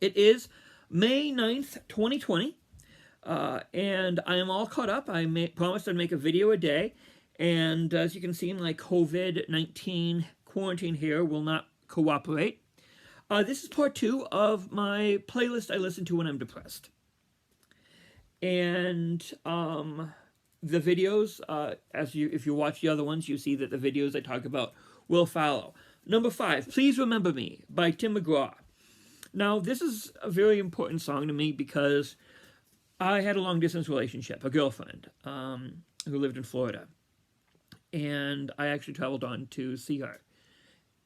It is May 9th, 2020, and I am all caught up. Promised I'd make a video a day, and as you can see, my COVID-19 quarantine here will not cooperate. This is part 2 of my playlist I listen to when I'm depressed. And the videos, if you watch the other ones, you see that the videos I talk about will follow. Number 5, Please Remember Me by Tim McGraw. Now, this is a very important song to me because I had a long-distance relationship, a girlfriend, who lived in Florida. And I actually traveled on to see her.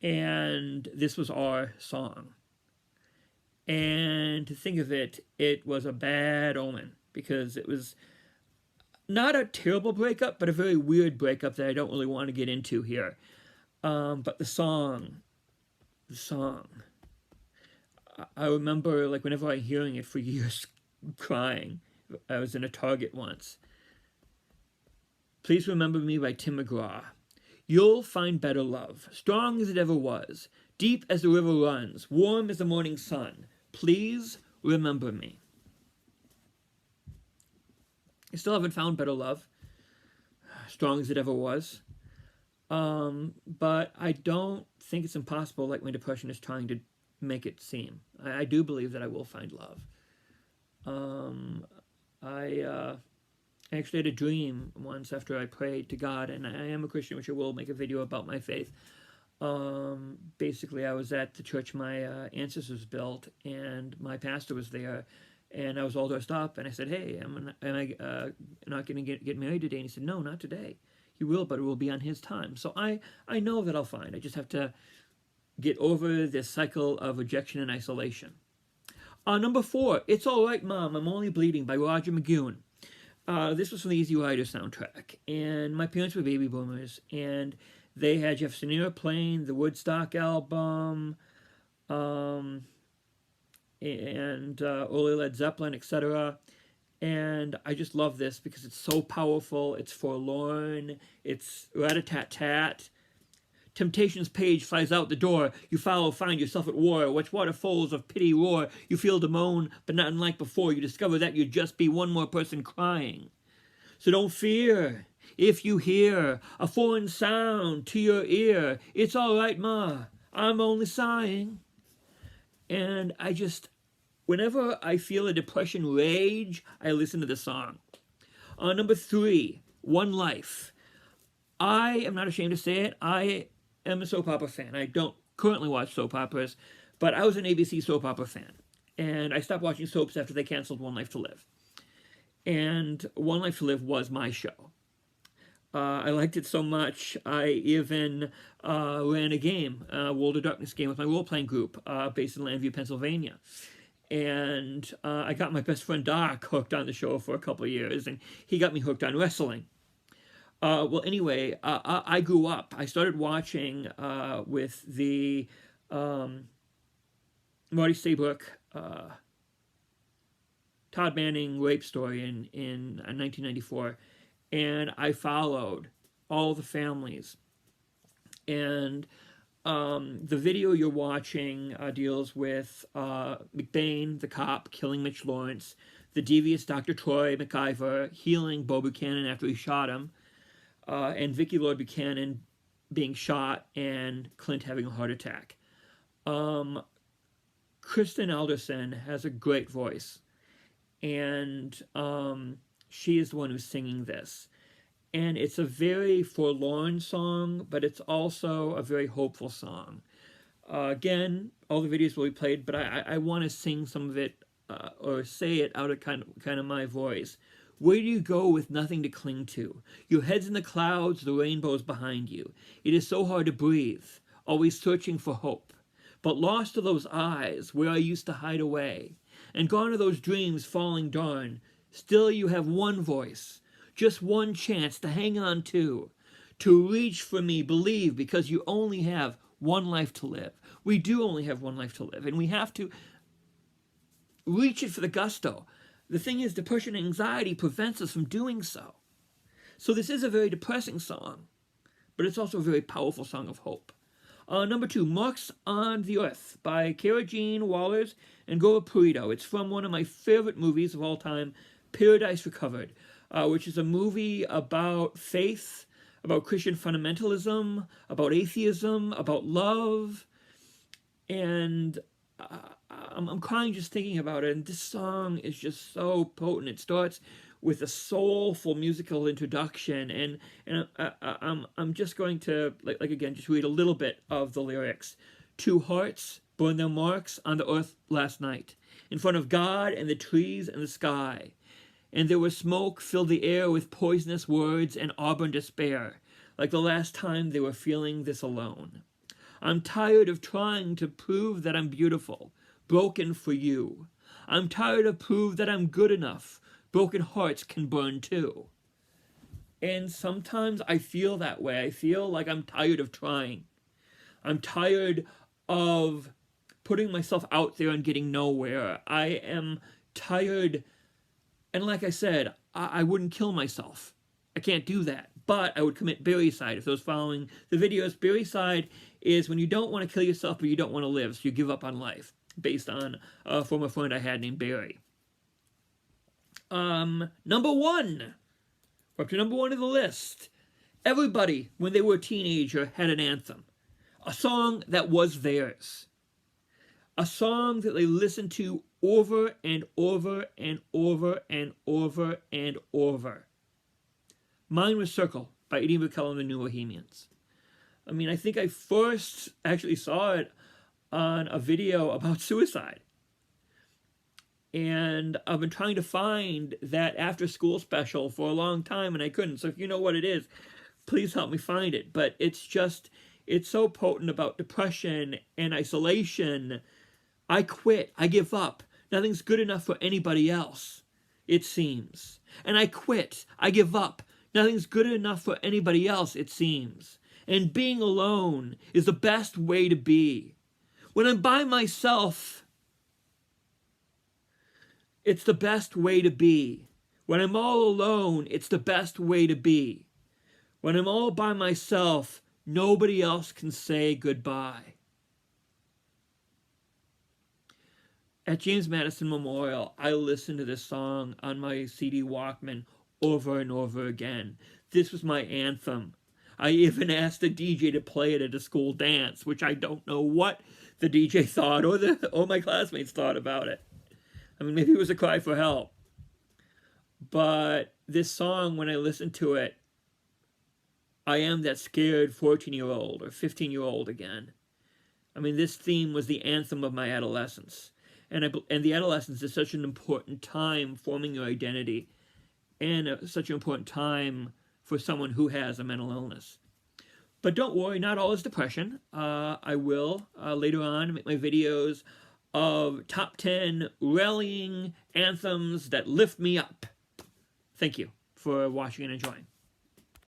And this was our song. And to think of it, it was a bad omen because it was not a terrible breakup, but a very weird breakup that I don't really want to get into here. But the song, I remember, like, whenever I'm hearing it for years, crying. I was in a Target once. Please Remember Me by Tim McGraw. You'll find better love, strong as it ever was, deep as the river runs, warm as the morning sun. Please remember me. I still haven't found better love, strong as it ever was. But I don't think it's impossible like my depression is trying to make it seem. I do believe that I will find love. I actually had a dream once after I prayed to God, and I am a Christian, which I will make a video about my faith. Basically, I was at the church my ancestors built, and my pastor was there, and I was all dressed up, and I said, hey, am I not going to get married today? And he said, no, not today. He will, but it will be on his time. So I know that I'll find. I just have to get over this cycle of rejection and isolation. Number 4, It's All Right, Mom, I'm Only Bleeding by Roger McGowan. This was from the Easy Rider soundtrack. And my parents were baby boomers, and they had Jefferson Airplane, the Woodstock album, and early Led Zeppelin, etc. And I just love this because it's so powerful, it's forlorn, it's rat-a-tat-tat. Temptation's page flies out the door. You follow, find yourself at war. Watch waterfalls of pity roar. You feel the moan, but not unlike before. You discover that you'd just be one more person crying. So don't fear if you hear a foreign sound to your ear. It's all right, Ma. I'm only sighing. And whenever I feel a depression rage, I listen to the song. Number 3, One Life. I am not ashamed to say it. I am a soap opera fan. I don't currently watch soap operas, but I was an ABC soap opera fan. And I stopped watching soaps after they canceled One Life to Live. And One Life to Live was my show. I liked it so much, I even ran a game, a World of Darkness game with my role-playing group based in Landview, Pennsylvania. And I got my best friend Doc hooked on the show for a couple of years, and he got me hooked on wrestling. Well, anyway, I grew up. I started watching with the Marty Staybrook, Todd Manning rape story in 1994, and I followed all the families. And the video you're watching deals with McBain, the cop, killing Mitch Lawrence, the devious Dr. Troy McIver healing Bo Buchanan after he shot him, and Vicki Lord Buchanan being shot, and Clint having a heart attack. Kristen Alderson has a great voice, and she is the one who's singing this. And it's a very forlorn song, but it's also a very hopeful song. Again, all the videos will be played, but I want to sing some of it, or say it out of kind of my voice. Where do you go with nothing to cling to? Your head's in the clouds, the rainbow's behind you. It is so hard to breathe, always searching for hope. But lost are those eyes where I used to hide away, and gone are those dreams falling darn. Still you have one voice, just one chance to hang on to reach for me, believe, because you only have one life to live. We do only have one life to live, and we have to reach it for the gusto. The thing is, depression and anxiety prevents us from doing so. So this is a very depressing song, but it's also a very powerful song of hope. Number 2, Marks on the Earth by Cara Jean Wallers and Gora Purito. It's from one of my favorite movies of all time, Paradise Recovered, which is a movie about faith, about Christian fundamentalism, about atheism, about love. And I'm crying just thinking about it. And this song is just so potent. It starts with a soulful musical introduction, and I'm just going to like again just read a little bit of the lyrics. 2 hearts burned their marks on the earth last night, in front of God and the trees and the sky, and there was smoke filled the air with poisonous words and auburn despair, like the last time they were feeling this alone. I'm tired of trying to prove that I'm beautiful, broken for you. I'm tired of prove that I'm good enough. Broken hearts can burn too. And sometimes I feel that way. I feel like I'm tired of trying. I'm tired of putting myself out there and getting nowhere. I am tired, and like I said, I wouldn't kill myself. I can't do that. But I would commit Barricide. If those following the videos, Barricide is when you don't want to kill yourself but you don't want to live, so you give up on life, based on a former friend I had named Barry. Number 1. We're up to number 1 of the list. Everybody, when they were a teenager, had an anthem. A song that was theirs. A song that they listened to over and over and over and over and over. Mine was Circle by Eddie McKell and the New Bohemians. I mean, I think I first actually saw it on a video about suicide. And I've been trying to find that after-school special for a long time, and I couldn't. So if you know what it is, please help me find it. But it's so potent about depression and isolation. I quit. I give up. Nothing's good enough for anybody else, it seems. And I quit. I give up. Nothing's good enough for anybody else, it seems. And being alone is the best way to be. When I'm by myself, it's the best way to be. When I'm all alone, it's the best way to be. When I'm all by myself, nobody else can say goodbye. At James Madison Memorial, I listened to this song on my CD Walkman over and over again. This was my anthem. I even asked the DJ to play it at a school dance, which I don't know what the DJ thought or my classmates thought about it. I mean, maybe it was a cry for help. But this song, when I listened to it, I am that scared 14-year-old or 15-year-old again. I mean, this theme was the anthem of my adolescence. And the adolescence is such an important time forming your identity, and such an important time for someone who has a mental illness. But don't worry, not all is depression. I will, later on, make my videos of top 10 rallying anthems that lift me up. Thank you for watching and enjoying.